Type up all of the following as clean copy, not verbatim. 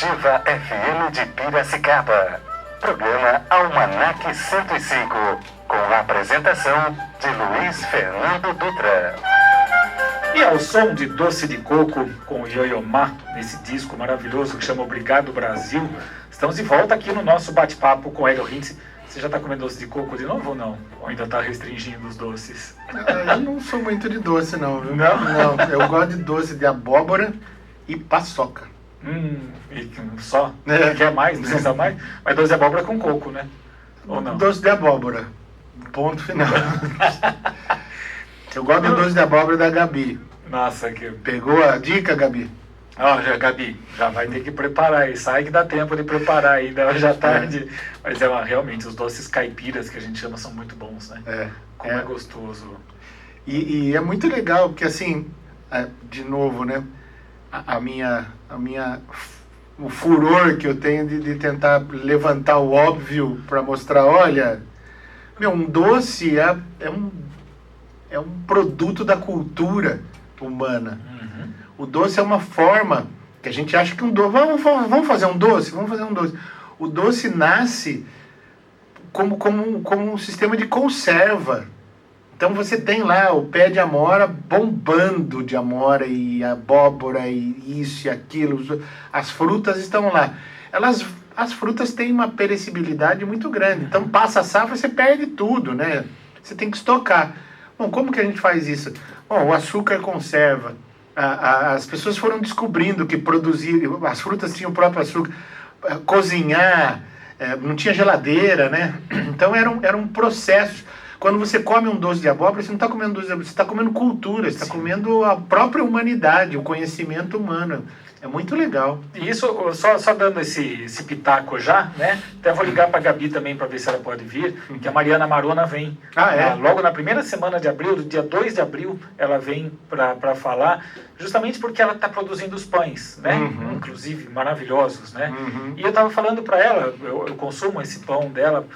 Ativa FM de Piracicaba. Programa Almanac 105, com a apresentação de Luiz Fernando Dutra. E ao som de Doce de Coco com o Ioiomá, nesse disco maravilhoso que chama Obrigado Brasil, estamos de volta aqui no nosso bate-papo com Hélio Rintz. Você já está comendo doce de coco de novo ou não? Ou ainda está restringindo os doces? Eu não sou muito de doce, não, viu? Não? Não, eu gosto de doce de abóbora e paçoca. E só? É. Quer mais? Não precisa mais? Mas doce de abóbora com coco, né? Ou não? Doce de abóbora. Ponto final. Eu gosto do doce de abóbora da Gabi. Nossa, que... Pegou a dica, Gabi? Gabi, já vai ter que preparar aí. Sai que dá tempo de preparar ainda, hoje à tarde. Mas realmente, os doces caipiras que a gente chama são muito bons, né? Como é gostoso. E é muito legal, porque assim, de novo, né? O furor que eu tenho de tentar levantar o óbvio para mostrar, olha, um doce é um produto da cultura humana. O doce é uma forma que a gente acha que um doce... Vamos fazer um doce? Vamos fazer um doce. O doce nasce como um sistema de conserva. Então você tem lá o pé de amora bombando de amora e abóbora e isso e aquilo. As frutas estão lá. As frutas têm uma perecibilidade muito grande. Então passa a safra, você perde tudo, né? Você tem que estocar. Bom, como que a gente faz isso? Bom, o açúcar conserva. As pessoas foram descobrindo que produzir, as frutas tinham o próprio açúcar, cozinhar, não tinha geladeira, né? Então eram processos. Quando você come um doce de abóbora, você não está comendo doce de abóbora, você está comendo cultura, você está comendo a própria humanidade, o conhecimento humano. É muito legal. E isso, só dando esse pitaco já, né? Até vou ligar para a Gabi também para ver se ela pode vir, que a Mariana Marona vem. Logo na primeira semana de abril, do dia 2 de abril, ela vem para falar, justamente porque ela está produzindo os pães, né? Inclusive maravilhosos, né? E eu estava falando para ela, eu consumo esse pão dela,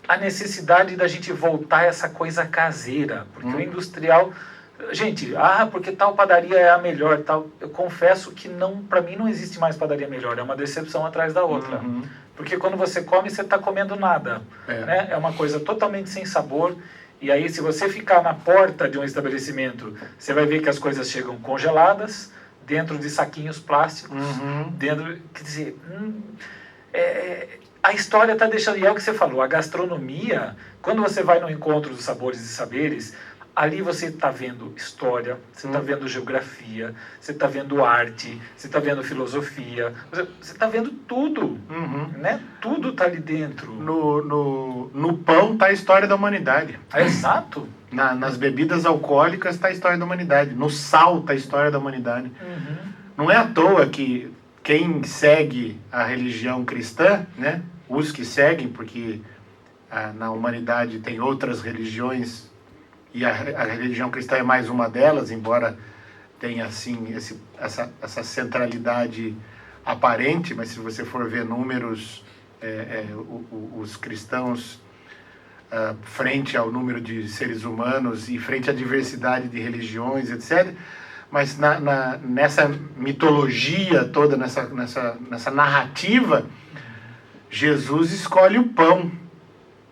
a necessidade da gente voltar a essa coisa caseira, porque o industrial... Gente, porque tal padaria é a melhor, tal. Eu confesso que para mim não existe mais padaria melhor, é uma decepção atrás da outra. Porque quando você come, você está comendo nada. Né? É uma coisa totalmente sem sabor. E aí, se você ficar na porta de um estabelecimento, você vai ver que as coisas chegam congeladas, dentro de saquinhos plásticos, quer dizer, a história está deixando... E é o que você falou, a gastronomia, quando você vai no encontro dos sabores e saberes... Ali você está vendo história, você está vendo geografia, você está vendo arte, você está vendo filosofia, você está vendo tudo, né? Tudo está ali dentro. No pão está a história da humanidade. Exato. Nas bebidas alcoólicas está a história da humanidade. No sal está a história da humanidade. Não é à toa que quem segue a religião cristã, né? Os que seguem, porque na humanidade tem outras religiões... E a religião cristã é mais uma delas, embora tenha assim essa centralidade aparente, mas se você for ver números, os cristãos frente ao número de seres humanos e frente à diversidade de religiões, etc. Mas nessa mitologia toda, nessa narrativa, Jesus escolhe o pão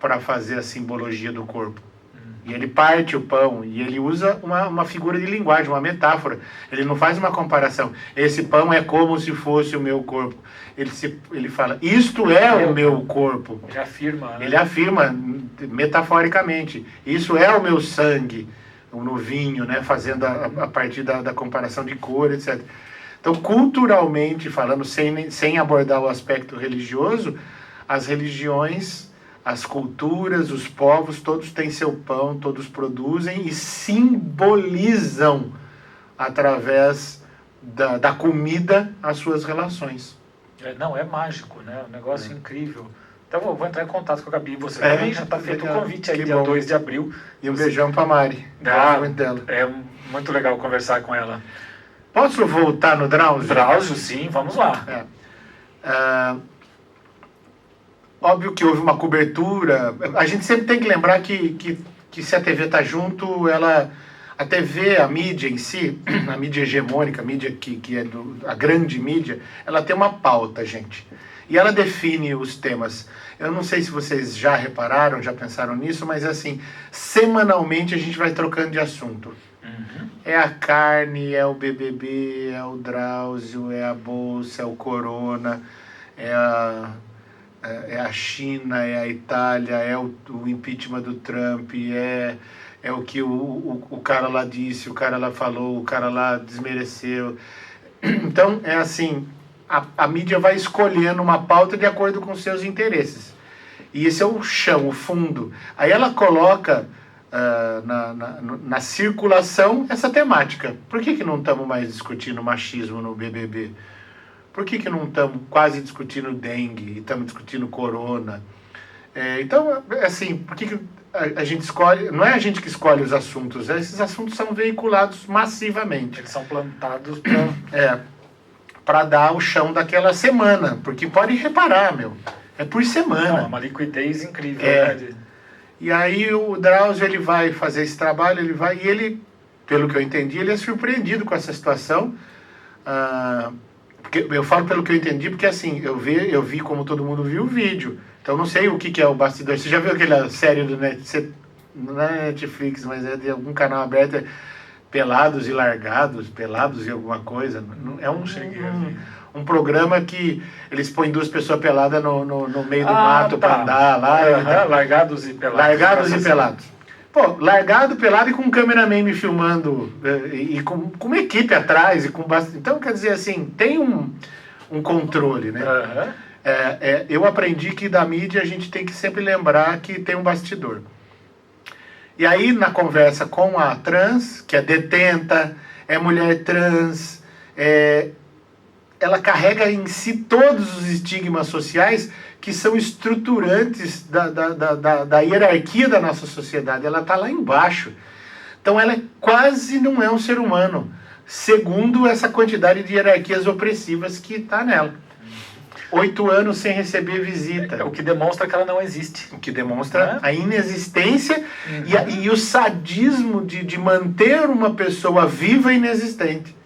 para fazer a simbologia do corpo. E ele parte o pão, e ele usa uma figura de linguagem, uma metáfora. Ele não faz uma comparação. Esse pão é como se fosse o meu corpo. Ele fala, isto é o meu corpo. Ele afirma, né? Ele afirma metaforicamente. Isso é o meu sangue, no vinho, né? Fazendo a partir da comparação de cor, etc. Então, culturalmente falando, sem abordar o aspecto religioso, as religiões... As culturas, os povos, todos têm seu pão, todos produzem e simbolizam, através da comida, as suas relações. É mágico, né? Um negócio incrível. Então vou entrar em contato com a Gabi. Você também já está feito o convite aí, dia 2 de abril. E um beijão para a Mari. É muito legal conversar com ela. Posso voltar no Drauzio? Drauzio, sim, vamos lá. Óbvio que houve uma cobertura. A gente sempre tem que lembrar que se a TV está junto, A TV, a mídia em si, a mídia hegemônica, a mídia que é a grande mídia, ela tem uma pauta, gente. E ela define os temas. Eu não sei se vocês já repararam, já pensaram nisso, mas assim, semanalmente a gente vai trocando de assunto. É a carne, é o BBB, é o Drauzio, é a Bolsa, é o Corona, é a China, é a Itália, é o impeachment do Trump, é o que o cara lá disse, o cara lá falou, o cara lá desmereceu. Então, é assim, a mídia vai escolhendo uma pauta de acordo com seus interesses. E esse é o chão, o fundo. Aí ela coloca na circulação essa temática. Por que não estamos mais discutindo machismo no BBB? Por que não estamos quase discutindo dengue e estamos discutindo corona? Então, assim, por que a gente escolhe... Não é a gente que escolhe os assuntos, esses assuntos são veiculados massivamente. Eles são plantados para dar o chão daquela semana. Porque pode reparar, é por semana. Não, é uma liquidez incrível, né? E aí o Drauzio, ele vai fazer esse trabalho, e ele, pelo que eu entendi, ele é surpreendido com essa situação. Porque eu falo pelo que eu entendi, porque assim, eu vi como todo mundo viu o vídeo. Então não sei o que é o bastidor. Você já viu aquela série do não é Netflix, mas é de algum canal aberto, Pelados e Largados, Pelados e alguma coisa. É um programa que eles põem duas pessoas peladas no meio do mato para andar lá. Largados e Pelados. Largados e Pelados. Pô, largado, pelado e com um cameraman me filmando, e com uma equipe atrás, então, quer dizer assim, tem um controle, né? Eu aprendi que da mídia a gente tem que sempre lembrar que tem um bastidor. E aí, na conversa com a trans, que é detenta, é mulher trans, ela carrega em si todos os estigmas sociais que são estruturantes da hierarquia da nossa sociedade. Ela está lá embaixo. Então ela quase não é um ser humano, segundo essa quantidade de hierarquias opressivas que está nela. 8 anos sem receber visita. O que demonstra que ela não existe. O que demonstra a inexistência e o sadismo de manter uma pessoa viva e inexistente.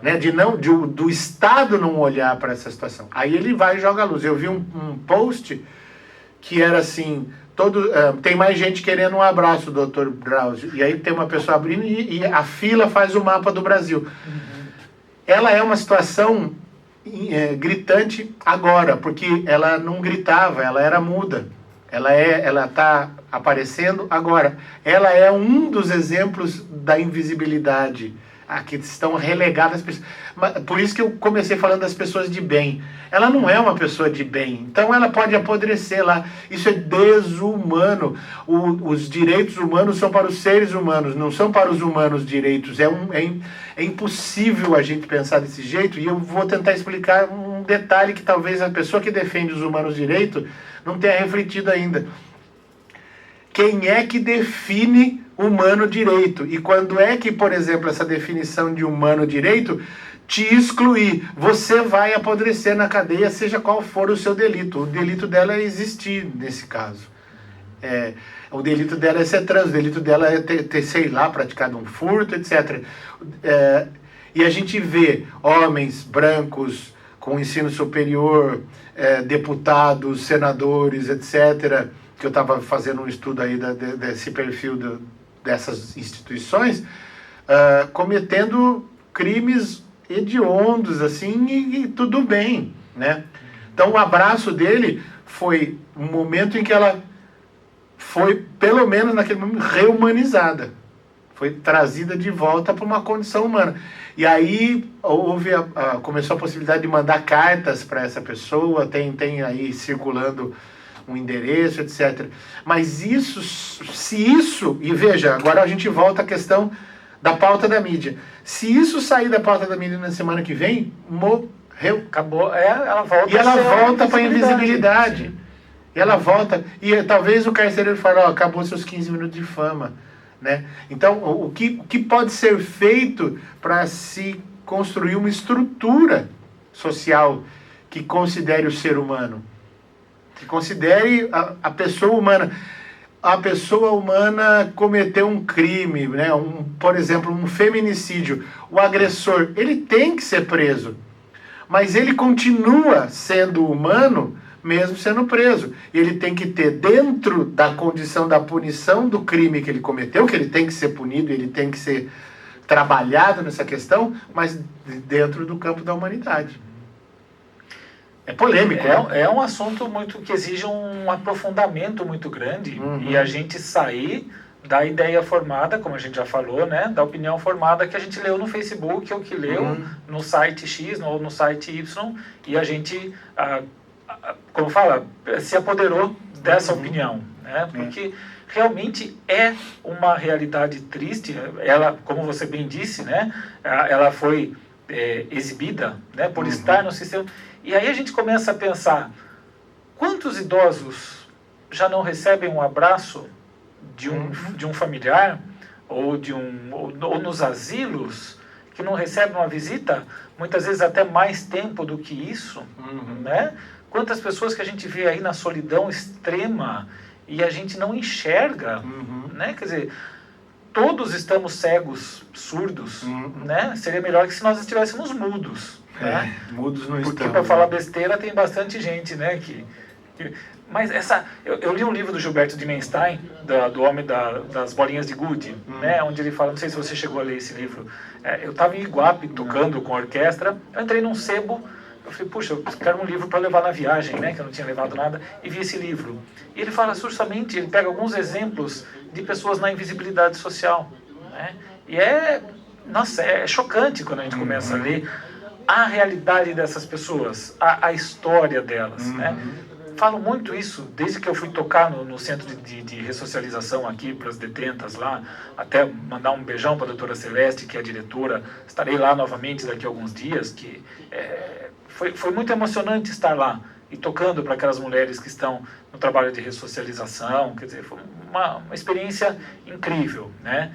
Né, do Estado não olhar para essa situação. Aí ele vai e joga a luz. Eu vi um post que era assim, tem mais gente querendo um abraço, doutor Drauzio. E aí tem uma pessoa abrindo e a fila faz o mapa do Brasil. Ela é uma situação gritante agora, porque ela não gritava, ela era muda. Ela está aparecendo agora. Ela é um dos exemplos da invisibilidade, que estão relegadas. Por isso que eu comecei falando das pessoas de bem. Ela não é uma pessoa de bem, então ela pode apodrecer lá. Isso é desumano. Os direitos humanos são para os seres humanos, não são para os humanos direitos. É impossível a gente pensar desse jeito, e eu vou tentar explicar um detalhe que talvez a pessoa que defende os humanos direitos não tenha refletido ainda. Quem é que define humano direito? E quando é que, por exemplo, essa definição de humano direito te excluir? Você vai apodrecer na cadeia, seja qual for o seu delito. O delito dela é existir, nesse caso. O delito dela é ser trans, o delito dela é ter sei lá, praticado um furto, etc. E a gente vê homens brancos com ensino superior, deputados, senadores, etc., que eu estava fazendo um estudo aí desse perfil dessas instituições, cometendo crimes hediondos, assim, e tudo bem, né? Então o abraço dele foi um momento em que ela foi, pelo menos naquele momento, reumanizada. Foi trazida de volta para uma condição humana. E aí começou a possibilidade de mandar cartas para essa pessoa, tem aí circulando um endereço, etc. Mas e veja, agora a gente volta à questão da pauta da mídia. Se isso sair da pauta da mídia na semana que vem, morreu. Acabou. Ela volta. E ela volta para a invisibilidade. E ela volta. E talvez o carcereiro fale, acabou seus 15 minutos de fama. Né? Então, o que pode ser feito para se construir uma estrutura social que considere o ser humano? Que considere a pessoa humana. a pessoa humana cometeu um crime, né? Por exemplo, um feminicídio. O agressor, ele tem que ser preso. Mas ele continua sendo humano, mesmo sendo preso. E ele tem que ter, dentro da condição da punição do crime que ele cometeu, que ele tem que ser punido, ele tem que ser trabalhado nessa questão, mas dentro do campo da humanidade. É polêmico, né? É um assunto que exige um aprofundamento muito grande, e a gente sair da ideia formada, como a gente já falou, né, da opinião formada que a gente leu no Facebook ou que leu no site X ou no site Y, e a gente, como fala, se apoderou dessa opinião, né, porque realmente é uma realidade triste. Ela, como você bem disse, né, ela foi exibida, né, por estar no sistema. E aí a gente começa a pensar, quantos idosos já não recebem um abraço de um familiar, ou nos asilos, que não recebem uma visita, muitas vezes até mais tempo do que isso, né? Quantas pessoas que a gente vê aí na solidão extrema e a gente não enxerga, né? Quer dizer, todos estamos cegos, surdos, né? Seria melhor que se nós estivéssemos mudos. Né? Mudos não estamos. Porque para falar besteira tem bastante gente, né? Mas eu li um livro do Gilberto Dimenstein, do Homem das Bolinhas de Gude, né? Onde ele fala, não sei se você chegou a ler esse livro, eu estava em Iguape tocando com a orquestra, eu entrei num sebo, eu falei, puxa, eu quero um livro para levar na viagem, né? Que eu não tinha levado nada, e vi esse livro. E ele fala justamente, ele pega alguns exemplos de pessoas na invisibilidade social, né? E nossa, é chocante quando a gente começa a ler a realidade dessas pessoas, a história delas, né? Falo muito isso desde que eu fui tocar no centro de ressocialização aqui para as detentas lá, até mandar um beijão para a doutora Celeste, que é a diretora. Estarei lá novamente daqui a alguns dias, que foi muito emocionante estar lá e tocando para aquelas mulheres que estão no trabalho de ressocialização. Quer dizer, foi uma experiência incrível, né?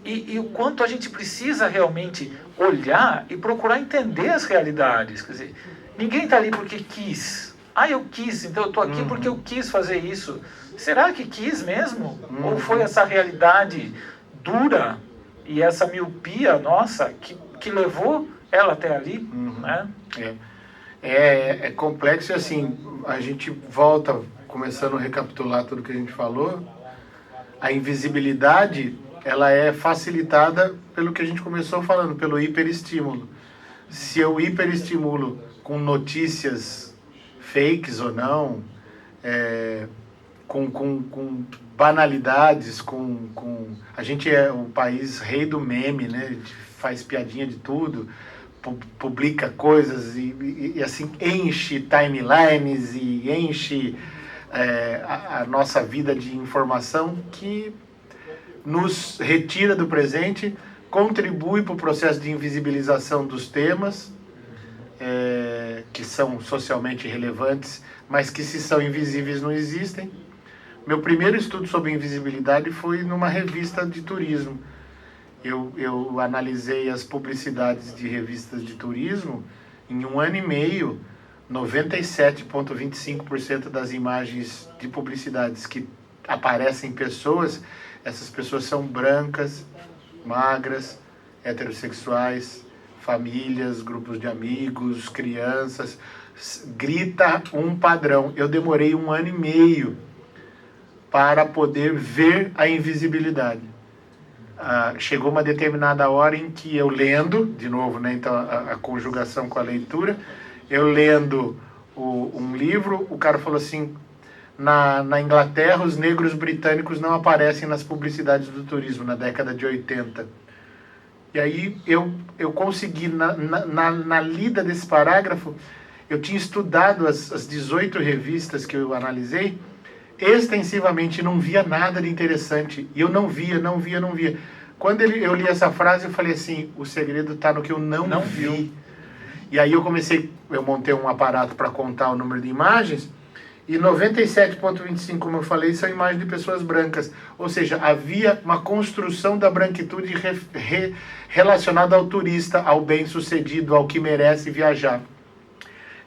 E o quanto a gente precisa realmente olhar e procurar entender as realidades. Quer dizer, ninguém está ali porque quis. Eu quis, então eu estou aqui porque eu quis fazer isso. Será que quis mesmo? Ou foi essa realidade dura e essa miopia nossa que levou ela até ali? Né? É complexo, e assim, a gente volta, começando a recapitular tudo que a gente falou. A invisibilidade, ela é facilitada pelo que a gente começou falando, pelo hiperestímulo. Se eu hiperestimulo com notícias fakes ou não, com banalidades, a gente é o país rei do meme, né? A gente faz piadinha de tudo, publica coisas e assim enche timelines e enche a nossa vida de informação que nos retira do presente, contribui para o processo de invisibilização dos temas que são socialmente relevantes, mas que, se são invisíveis, não existem. Meu primeiro estudo sobre invisibilidade foi numa revista de turismo. Eu analisei as publicidades de revistas de turismo. Em 1 ano e meio, 97,25% das imagens de publicidades que aparecem pessoas, essas pessoas são brancas, magras, heterossexuais, famílias, grupos de amigos, crianças. Grita um padrão. Eu demorei 1 ano e meio para poder ver a invisibilidade. Chegou uma determinada hora em que eu lendo, de novo, né, então a conjugação com a leitura, eu lendo um livro, o cara falou assim, na Inglaterra os negros britânicos não aparecem nas publicidades do turismo, na década de 80. E aí eu consegui, na lida desse parágrafo, eu tinha estudado as 18 revistas que eu analisei, extensivamente, não via nada de interessante. E eu não via. Quando eu li essa frase, eu falei assim, o segredo está no que eu não vi. E aí eu montei um aparato para contar o número de imagens, e 97,25, como eu falei, são imagens de pessoas brancas. Ou seja, havia uma construção da branquitude relacionada ao turista, ao bem-sucedido, ao que merece viajar.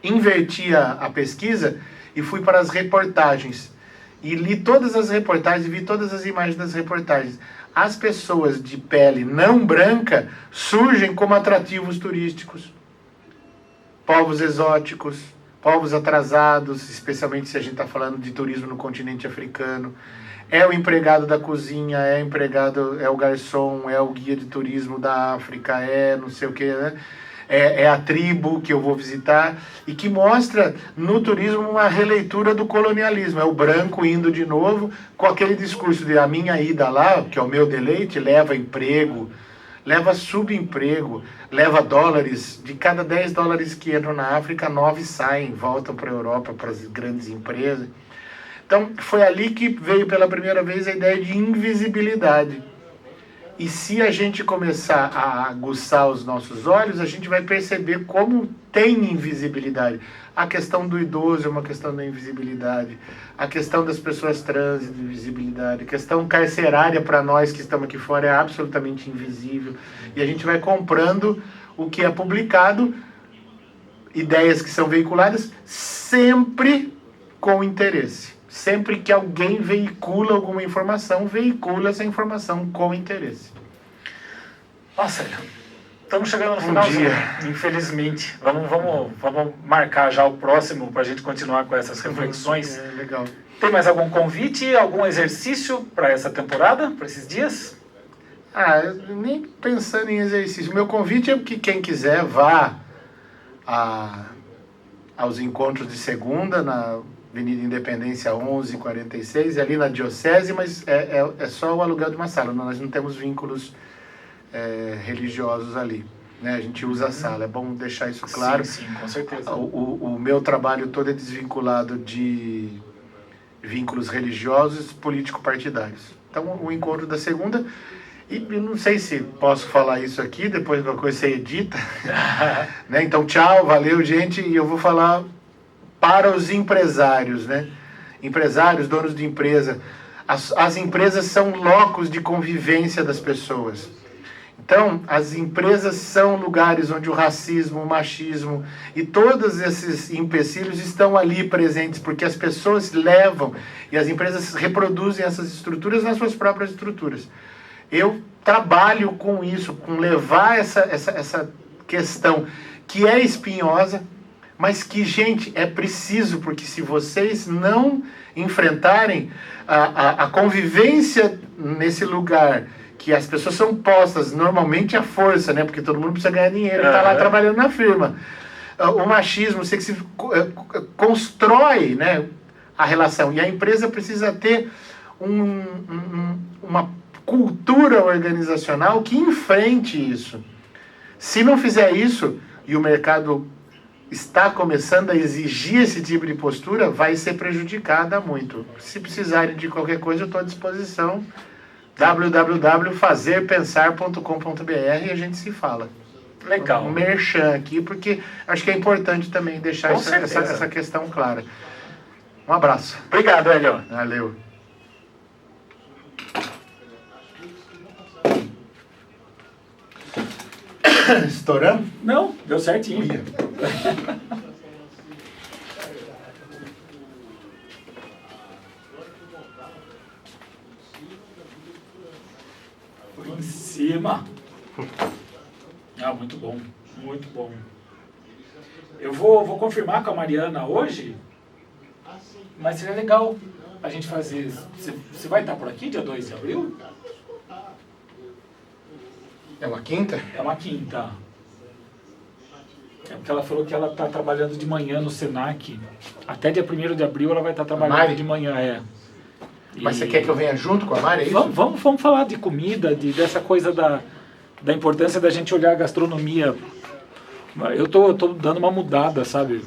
Inverti a pesquisa e fui para as reportagens. e li todas as reportagens, vi todas as imagens das reportagens. As pessoas de pele não branca surgem como atrativos turísticos. Povos exóticos, povos atrasados, especialmente se a gente está falando de turismo no continente africano. É o empregado da cozinha, é o garçom, é o guia de turismo da África, é não sei o que, né? É a tribo que eu vou visitar, e que mostra no turismo uma releitura do colonialismo. É o branco indo de novo com aquele discurso de a minha ida lá, que é o meu deleite, leva emprego, leva subemprego, leva dólares. De cada 10 dólares que entram na África, 9 saem, voltam para a Europa, para as grandes empresas. Então, foi ali que veio pela primeira vez a ideia de invisibilidade. E se a gente começar a aguçar os nossos olhos, a gente vai perceber como tem invisibilidade. A questão do idoso é uma questão da invisibilidade. A questão das pessoas trans é de invisibilidade. A questão carcerária para nós que estamos aqui fora é absolutamente invisível. E a gente vai comprando o que é publicado, ideias que são veiculadas, sempre com interesse. Sempre que alguém veicula alguma informação, veicula essa informação com interesse. Nossa, estamos chegando no final, infelizmente. Vamos marcar já o próximo para a gente continuar com essas reflexões. Legal. Tem mais algum convite, algum exercício para essa temporada, para esses dias? Nem pensando em exercício. O meu convite é que quem quiser vá aos encontros de segunda, na Avenida Independência 1146, ali na Diocese, mas é só o aluguel de uma sala, nós não temos vínculos religiosos ali, né? A gente usa a sala, é bom deixar isso claro. Sim, com certeza. O meu trabalho todo é desvinculado de vínculos religiosos político-partidários. Então, o encontro da segunda, e não sei se posso falar isso aqui, depois qualquer coisa você edita, né? Então, tchau, valeu, gente, e eu vou falar para os empresários, né? Empresários, donos de empresa. As empresas são locos de convivência das pessoas. Então, as empresas são lugares onde o racismo, o machismo e todos esses empecilhos estão ali presentes, porque as pessoas levam e as empresas reproduzem essas estruturas nas suas próprias estruturas. Eu trabalho com isso, com levar essa questão que é espinhosa, mas que, gente, é preciso, porque se vocês não enfrentarem a convivência nesse lugar, que as pessoas são postas normalmente à força, né? Porque todo mundo precisa ganhar dinheiro e está lá trabalhando na firma. O machismo, você que se constrói, né, a relação. E a empresa precisa ter uma cultura organizacional que enfrente isso. Se não fizer isso, e o mercado está começando a exigir esse tipo de postura, vai ser prejudicada muito. Se precisarem de qualquer coisa, eu estou à disposição. www.fazerpensar.com.br e a gente se fala. Legal. Um merchan aqui, porque acho que é importante também deixar essa questão clara. Um abraço. Obrigado, Hélio. Valeu. Estouramos? Não, deu certinho. Foi em cima. Muito bom, muito bom. Eu vou confirmar com a Mariana hoje, mas seria legal a gente fazer... Você vai estar por aqui dia 2 de abril? É uma quinta? É uma quinta. É porque ela falou que ela está trabalhando de manhã no Senac. Até dia 1º de abril ela vai estar trabalhando de manhã, Mas você quer que eu venha junto com a Mari, é isso? Vamos falar de comida, dessa coisa da importância da gente olhar a gastronomia. Eu tô dando uma mudada, sabe?